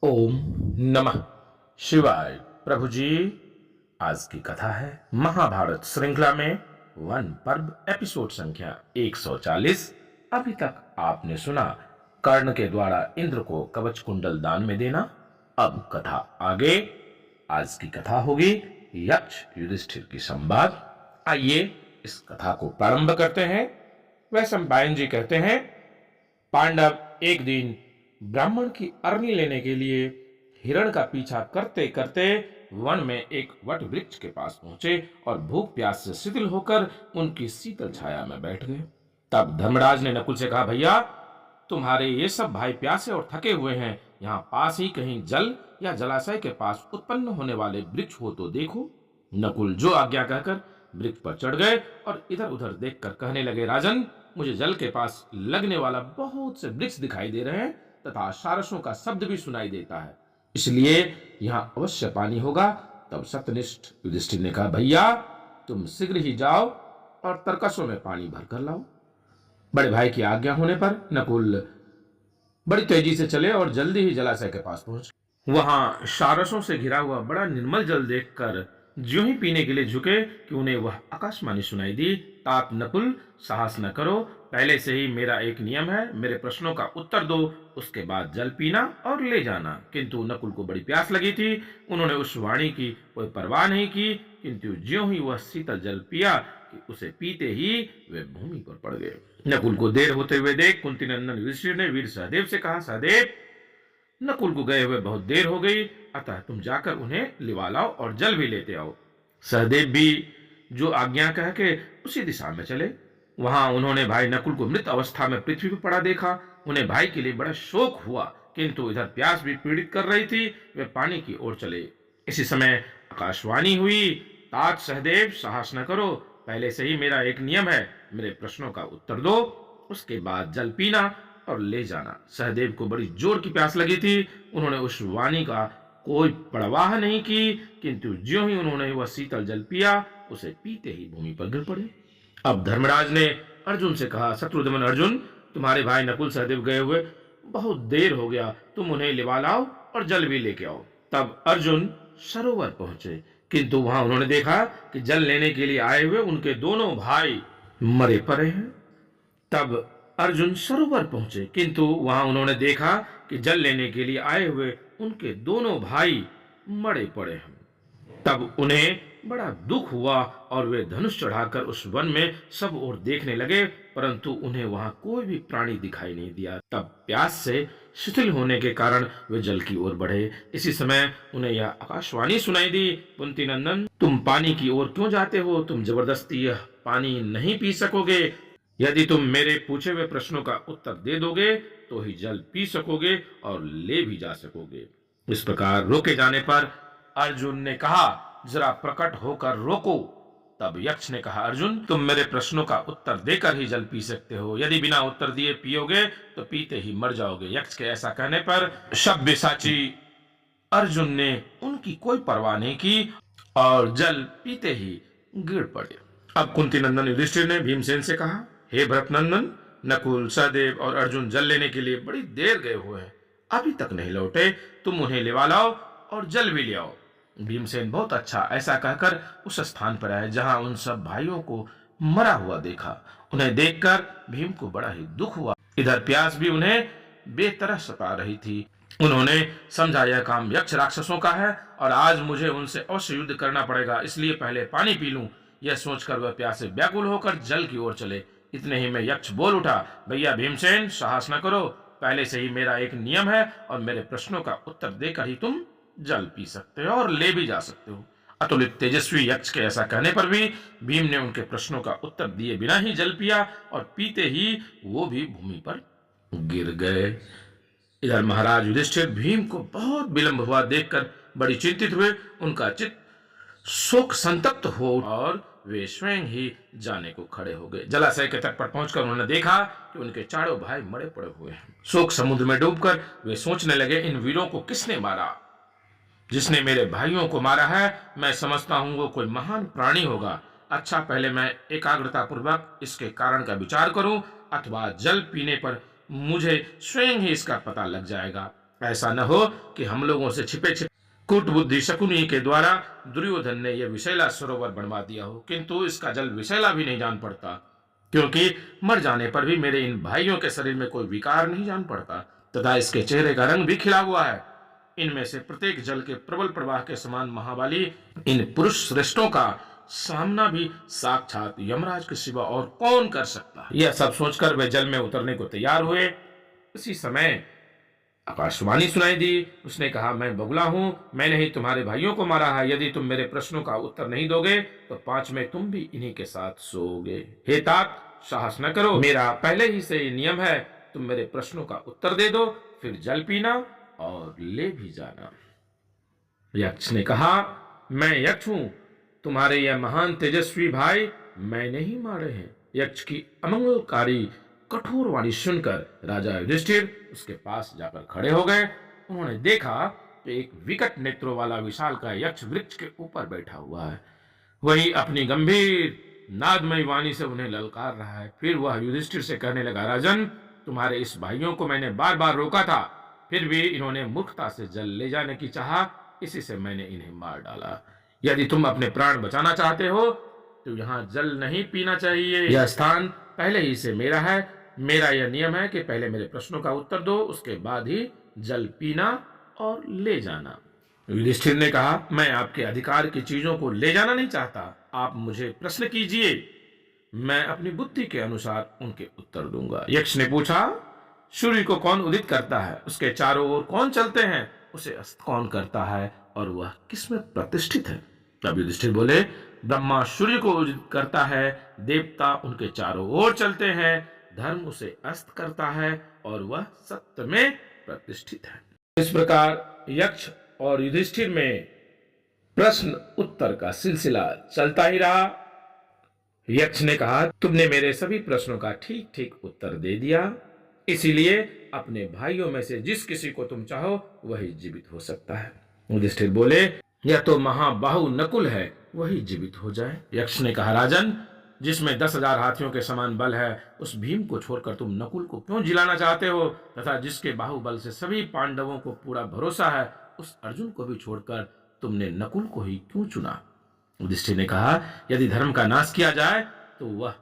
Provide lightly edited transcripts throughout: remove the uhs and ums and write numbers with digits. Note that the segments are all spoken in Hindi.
ओम नमः शिवाय। प्रभु जी, आज की कथा है महाभारत श्रृंखला में वन पर्व एपिसोड संख्या 140। अभी तक आपने सुना कर्ण के द्वारा इंद्र को कवच कुंडल दान में देना। अब कथा आगे। आज की कथा होगी यक्ष युधिष्ठिर की संवाद। आइए इस कथा को प्रारंभ करते हैं। वैशंपायन जी कहते हैं, पांडव एक दिन ब्राह्मण की अरनी लेने के लिए हिरण का पीछा करते करते वन में एक वट वृक्ष के पास पहुंचे और भूख प्यास से शिथिल होकर उनकी शीतल छाया में बैठ गए। तब धर्मराज ने नकुल से कहा, भैया तुम्हारे ये सब भाई प्यासे और थके हुए हैं, यहाँ पास ही कहीं जल या जलाशय के पास उत्पन्न होने वाले वृक्ष हो तो देखो। नकुल जो आज्ञा कहकर वृक्ष पर चढ़ गए और इधर उधर देखकर कहने लगे, राजन मुझे जल के पास लगने वाला बहुत से वृक्ष दिखाई दे रहे हैं तथा सारसों का शब्द भी सुनाई देता है, इसलिए यहाँ अवश्य पानी होगा। तब सत्यनिष्ठ युधिष्ठिर ने कहा, भैया तुम शीघ्र ही जाओ और तरकसों में पानी भर कर लाओ। बड़े भाई की आज्ञा होने पर नकुल बड़ी तेजी से चले और जल्दी ही जलाशय के पास पहुंचे। वहां सारसों से घिरा हुआ बड़ा निर्मल जल देखकर ज्यों ही पीने के लिए झुके कि उन्हें वह आकाशवाणी सुनाई दी, तात नकुल साहस न करो, पहले से ही मेरा एक नियम है, मेरे प्रश्नों का उत्तर दो, उसके बाद जल पीना और ले जाना। किंतु नकुल को बड़ी प्यास लगी थी, उन्होंने उस वाणी की कोई परवाह नहीं की, किंतु ज्यों ही वह शीतल जल पिया कि उसे पीते ही वे भूमि पर पड़ गए। नकुल को देर होते हुए देख कुंती नंदन युधिष्ठिर ने वीर सहदेव से कहा, सहदेव नकुल को गए हुए बहुत देर हो गई, अतः तुम जाकर उन्हें लिवा लाओ और जल भी लेते आओ। सहदेव भी जो आज्ञा कह के उसी दिशा में चले। वहां उन्होंने भाई नकुल को मृत अवस्था में पृथ्वी पर पड़ा देखा। उन्हें भाई के लिए बड़ा शोक हुआ, किंतु इधर प्यास भी पीड़ित कर रही थी। वे पानी की ओर चले। इसी समय आकाशवाणी हुई, तात सहदेव साहस न करो, पहले से ही मेरा एक नियम है, मेरे प्रश्नों का उत्तर दो, उसके बाद जल पीना और ले जाना। सहदेव को बड़ी जोर की प्यास लगी थी, उन्होंने उस वाणी का कोई परवाह नहीं की, किंतु ज्यों ही उन्होंने वह शीतल जल पिया, उसे पीते ही भूमि पर गिर पड़े। अब धर्मराज ने अर्जुन से कहा, शत्रुघ्न अर्जुन तुम्हारे भाई नकुल सहदेव गए हुए बहुत देर हो गया, तुम उन्हें लिवा लाओ और जल भी लेके आओ। तब अर्जुन सरोवर पहुंचे, किंतु वहां उन्होंने देखा कि जल लेने के लिए आए हुए उनके दोनों भाई मरे पड़े हैं। तब अर्जुन सरोवर पहुंचे, किंतु वहां उन्होंने देखा कि जल लेने के लिए आए हुए उनके दोनों भाई मरे पड़े हैं। तब उन्हें बड़ा दुख हुआ और वे धनुष चढ़ाकर उस वन में सब ओर देखने लगे, परंतु उन्हें वहां कोई भी प्राणी दिखाई नहीं दिया। तब प्यास से शिथिल होने के कारण वे जल की ओर बढ़े। इसी समय उन्हें यह आकाशवाणी सुनाई दी, कुंती नंदन तुम पानी की ओर क्यों जाते हो? तुम जबरदस्ती यह पानी नहीं पी सकोगे। यदि तुम मेरे पूछे हुए प्रश्नों का उत्तर दे दोगे तो ही जल पी सकोगे और ले भी जा सकोगे। इस प्रकार रोके जाने पर अर्जुन ने कहा, जरा प्रकट होकर रोको। तब यक्ष ने कहा, अर्जुन तुम मेरे प्रश्नों का उत्तर देकर ही जल पी सकते हो, यदि बिना उत्तर दिए पियोगे तो पीते ही मर जाओगे। यक्ष के ऐसा कहने पर सब्यसाची अर्जुन ने उनकी कोई परवाह नहीं की और जल पीते ही गिर पड़े। अब कुंती नंदन युधिष्ठिर ने भीमसेन से कहा, हे भरत नंदन, नकुल सहदेव और अर्जुन जल लेने के लिए बड़ी देर गए हुए हैं, अभी तक नहीं लौटे, तुम उन्हें लिवा लाओ और जल भी ले आओ। भीमसेन बहुत अच्छा ऐसा कहकर उस स्थान पर आए जहां उन सब भाइयों को मरा हुआ देखा। उन्हें देखकर भीम को बड़ा ही दुख हुआ। इधर प्यास भी उन्हें बेतरह सता रही थी। उन्होंने समझा यह काम यक्ष राक्षसों का है और आज मुझे उनसे अवश्य युद्ध करना पड़ेगा, इसलिए पहले पानी पी लूं। यह सोचकर वह प्यासे व्याकुल होकर जल की ओर चले। इतने ही में यक्ष बोल उठा, भैया भीमसेन साहस न करो, पहले से ही मेरा एक नियम है और मेरे प्रश्नों का उत्तर देकर ही तुम जल पी सकते हो और ले भी जा सकते हो। अतुलित तेजस्वी यक्ष के ऐसा कहने पर भी भीम ने उनके प्रश्नों का उत्तर दिए बिना ही जल पिया और पीते ही वो भी भूमि पर गिर गए। इधर महाराज युधिष्ठिर भीम को बहुत विलंब हुआ देखकर बड़ी चिंतित हुए। उनका चित्त शोक संतप्त हो और वे स्वयं ही जाने को खड़े हो गए। जलाशय के तट पर पहुंचकर उन्होंने देखा कि उनके चारों भाई मरे पड़े हुए हैं। शोक समुद्र में डूबकर वे सोचने लगे, इन वीरों को किसने मारा? जिसने मेरे भाइयों को मारा है मैं समझता हूं वो कोई महान प्राणी होगा। अच्छा, पहले मैं एकाग्रता पूर्वक इसके कारण का विचार करूं, अथवा जल पीने पर मुझे स्वयं ही इसका पता लग जाएगा। ऐसा न हो कि हम लोगों से छिपे छिपे कूट बुद्धि शकुनी के द्वारा दुर्योधन ने यह विषैला सरोवर बनवा दिया हो, किंतु इसका जल विषैला भी नहीं जान पड़ता, क्योंकि मर जाने पर भी मेरे इन भाइयों के शरीर में कोई विकार नहीं जान पड़ता, तथा इसके चेहरे का रंग भी खिला हुआ है। इनमें से प्रत्येक जल के प्रबल प्रवाह के समान महाबली इन पुरुष श्रेष्ठों का सामना भी साक्षात यमराज के सिवा और कौन कर सकता है। यह सब सोचकर वे जल में उतरने को तैयार हुए। उसी समय आकाशवाणी सुनाई दी। उसने कहा, मैं बगुला हूं, मैंने ही तुम्हारे भाइयों को मारा है। यदि तुम मेरे प्रश्नों का उत्तर नहीं दोगे तो 5 में तुम भी इन्हीं के साथ सोओगे। हे तात, साहस न करो, मेरा पहले ही से नियम है। तुम मेरे प्रश्नों का उत्तर दे दो, फिर जल पीना और ले भी जाना। यक्ष ने कहा, मैं यक्ष हूं, तुम्हारे यह महान तेजस्वी भाई मैंने ही मारे हैं। यक्ष की अमंगलकारी कठोर वाणी सुनकर राजा युधिष्ठिर उसके पास जाकर खड़े हो गए। उन्होंने देखा कि एक विकट नेत्रों वाला विशाल का यक्ष वृक्ष के ऊपर बैठा हुआ है। वही अपनी गंभीर नादमयी वाणी से उन्हें ललकार रहा है। फिर वह युधिष्ठिर से कहने लगा, राजन, तुम्हारे इस भाइयों को मैंने बार बार रोका था, फिर भी इन्होंने मूर्खता से जल ले जाने की चाहा, इसी से मैंने इन्हें मार डाला। यदि तुम अपने प्राण बचाना चाहते हो तो यहाँ जल नहीं पीना चाहिए। यह स्थान पहले ही से मेरा है। मेरा यह नियम है कि पहले मेरे प्रश्नों का उत्तर दो, उसके बाद ही जल पीना और ले जाना। युधिष्ठिर ने कहा, मैं आपके अधिकार की चीजों को ले जाना नहीं चाहता। आप मुझे प्रश्न कीजिए, मैं अपनी बुद्धि के अनुसार उनके उत्तर दूंगा। यक्ष ने पूछा, सूर्य को कौन उदित करता है? उसके चारों ओर कौन चलते हैं? उसे अस्त कौन करता है और वह किसमें प्रतिष्ठित है? तब युधिष्ठिर बोले, ब्रह्मा सूर्य को उदित करता है, देवता उनके चारों ओर चलते हैं, धर्म उसे अस्त करता है और वह सत्य में प्रतिष्ठित है। इस प्रकार यक्ष और युधिष्ठिर में प्रश्न उत्तर का सिलसिला चलता ही रहा। यक्ष ने कहा, तुमने मेरे सभी प्रश्नों का ठीक ठीक उत्तर दे दिया, इसीलिए अपने भाइयों में से जिस किसी को तुम चाहो वही जीवित हो सकता है। युधिष्ठिर बोले, यह तो महाबाहु नकुल है, वही जीवित हो जाए। यक्ष ने कहा, राजन, जिसमें 10,000 हाथियों के समान बल है, उस भीम को छोड़कर तुम नकुल को क्यों जिलाना चाहते हो? तथा जिसके बाहुबल से सभी पांडवों को पूरा भरोसा है, उस अर्जुन को भी छोड़कर तुमने नकुल को ही क्यों चुना? युधिष्ठिर ने कहा, यदि धर्म का नाश किया जाए तो वह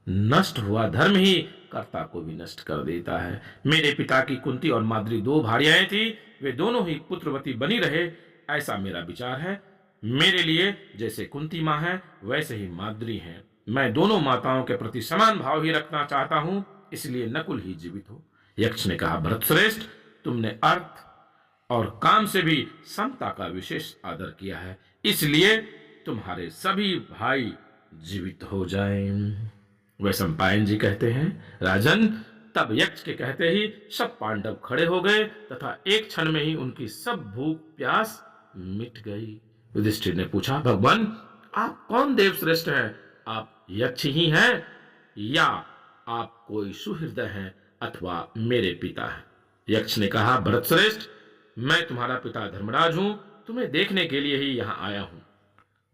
नष्ट हुआ धर्म ही कर्ता को भी नष्ट कर देता है। मेरे पिता की कुंती और माद्री 2 भार्याएं थी, वे दोनों ही पुत्रवती बनी रहे, ऐसा मेरा विचार है। मेरे लिए जैसे कुंती मां है वैसे ही माद्री है। मैं दोनों माताओं के प्रति समान भाव ही रखना चाहता हूं, इसलिए नकुल ही जीवित हो। यक्ष ने कहा, भरतश्रेष्ठ, तुमने अर्थ और काम से भी समता का विशेष आदर किया है, इसलिए तुम्हारे सभी भाई जीवित हो जाएं। वैशंपायन जी कहते हैं, राजन, तब यक्ष के कहते ही सब पांडव खड़े हो गए तथा एक क्षण में ही उनकी सब भूख प्यास मिट गई। युधिष्ठिर ने पूछा, भगवान, आप कौन देव श्रेष्ठ हैं? आप यक्ष ही हैं या आप कोई सुहृदय हैं अथवा मेरे पिता हैं? यक्ष ने कहा, भरतश्रेष्ठ, मैं तुम्हारा पिता धर्मराज हूं, तुम्हें देखने के लिए ही यहां आया हूं।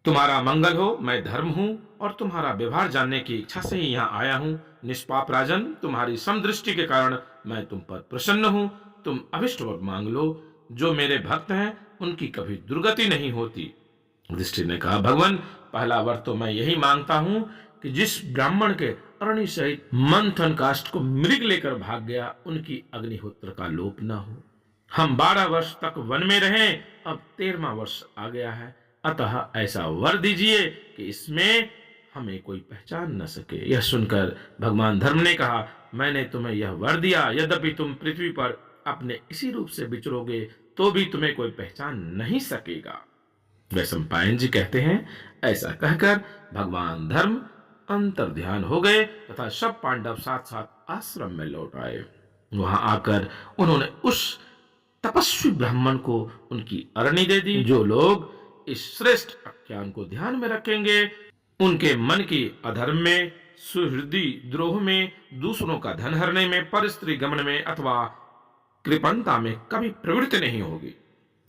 तुम्हारा मंगल हो, मैं धर्म हूं और तुम्हारा व्यवहार जानने की इच्छा से ही यहां आया हूं। निष्पाप राजन, तुम्हारी समदृष्टि के कारण मैं तुम पर प्रसन्न हूं। तुम अभिष्ट वर मांग लो, जो मेरे भक्त हैं उनकी कभी दुर्गति नहीं होती। युधिष्ठिर ने कहा, भगवान, पहला वर तो मैं यही मांगता हूं कि जिस ब्राह्मण के अरणि सहित मंथन काष्ठ को मृग लेकर भाग गया, उनकी अग्निहोत्र का लोप न हो। हम 12 वर्ष तक वन में रहे, अब 13वां वर्ष आ गया है, अतः ऐसा वर दीजिए कि इसमें हमें कोई पहचान न सके। यह सुनकर भगवान धर्म ने कहा, मैंने तुम्हें यह वर दिया, यद्यपि तुम पृथ्वी पर अपने इसी रूप से विचरोगे तो भी तुम्हें कोई पहचान नहीं सकेगा। वैशंपायन जी कहते हैं, ऐसा कहकर भगवान धर्म अंतर ध्यान हो गए तथा सब पांडव साथ साथ आश्रम में लौट आए। वहां आकर उन्होंने उस तपस्वी ब्राह्मण को उनकी अरणी दे दी। जो लोग इस श्रेष्ठ आख्यान को ध्यान में रखेंगे, उनके मन की अधर्म में, सुहृदि द्रोह में, दूसरों का धन हरने में, परस्त्री गमन में अथवा कृपणता में कभी प्रवृत्ति नहीं होगी।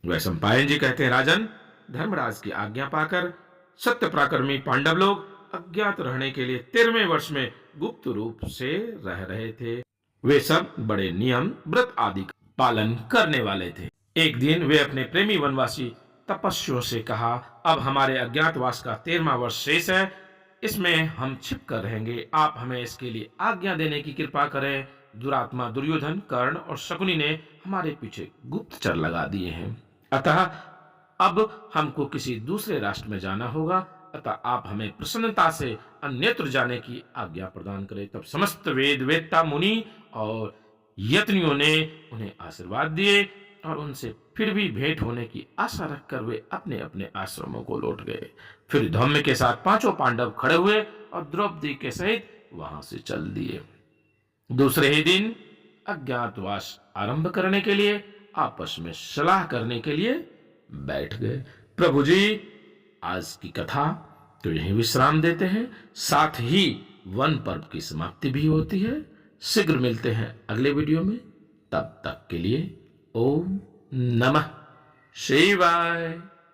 वैशंपायन जी कहते हैं, राजन, धर्मराज की आज्ञा पाकर सत्य पराक्रमी पांडव लोग अज्ञात रहने के लिए 13वें वर्ष में गुप्त रूप से रह रहे थे। वे सब बड़े नियम, व्रत आदि पालन करने वाले थे। एक दिन वे अपने प्रेमी वनवासी तपस्वियों से कहा, अब हमारे अज्ञातवास का 13वां वर्ष शेष है, इसमें हम छिप कर रहेंगे। आप हमें इसके लिए आज्ञा देने की कृपा करें। दुरात्मा दुर्योधन, कर्ण और शकुनी ने हमारे पीछे गुप्तचर लगा दिए हैं, अतः अब हमको किसी दूसरे राष्ट्र में जाना होगा, अतः आप हमें प्रसन्नता से अन्यत्र जाने की आज्ञा प्रदान करें। तब समस्त वेद वेत्ता मुनि और यत्नियों ने उन्हें आशीर्वाद दिए और उनसे फिर भी भेंट होने की आशा रखकर वे अपने अपने आश्रमों को लौट गए। फिर धौम्य के साथ पांचों पांडव खड़े हुए और द्रौपदी के सहित वहां से चल दिए। दूसरे ही दिन अज्ञातवास आरंभ करने के लिए आपस में सलाह करने के लिए बैठ गए। प्रभु जी, आज की कथा तो यहीं विश्राम देते हैं, साथ ही वन पर्व की समाप्ति भी होती है। शीघ्र मिलते हैं अगले वीडियो में, तब तक के लिए ओम नमः शिवाय।